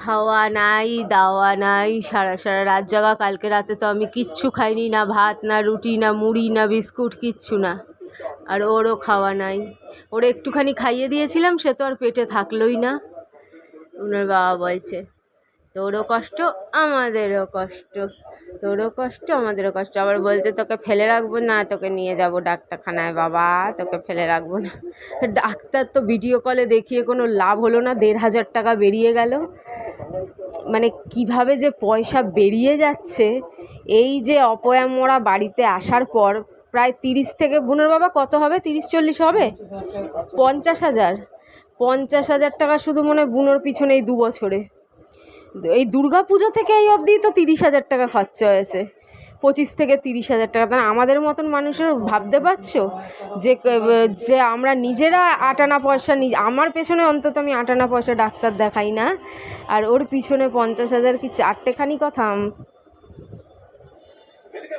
খাওয়া নাই, দাওয়া নাই, সারা সারা রাত জাগা। কালকে রাতে তো আমি কিচ্ছু খাইনি, না ভাত, না রুটি, না মুড়ি, না বিস্কুট, কিচ্ছু না। আর ওরও খাওয়া নাই। ওর একটুখানি খাইয়ে দিয়েছিলাম, সে তো আর পেটে থাকলোই না। ওনার বাবা বলছে তোরও কষ্ট আমাদেরও কষ্ট, তোরও কষ্ট আমাদেরও কষ্ট। আবার বলছে তোকে ফেলে রাখবো না, তোকে নিয়ে যাব ডাক্তারখানায়, বাবা তোকে ফেলে রাখবো না। ডাক্তার তো ভিডিও কলে দেখিয়ে কোনো লাভ হলো না, ১,৫০০ টাকা বেরিয়ে গেল। মানে কিভাবে যে পয়সা বেরিয়ে যাচ্ছে। এই যে অপয়ামরা বাড়িতে আসার পর প্রায় ৩০ থেকে, বোনের বাবা কত হবে, ৩০-৪০ হবে, ৫০,০০০, ৫০,০০০ টাকা শুধু মনে হয় বুনোর পিছনে এই ২ বছরে। এই দুর্গা পুজো থেকে এই অবধি তো ৩০,০০০ টাকা খরচা হয়েছে, 25 থেকে 30,০০০ টাকা। তাহলে আমাদের মতন মানুষের ভাবতে পারছো যে যে আমরা নিজেরা আটানা পয়সা, আমার পেছনে অন্তত আমি আটানা পয়সা ডাক্তার দেখাই না, আর ওর পিছনে 50,০০০ কি চারটেখানি কথা।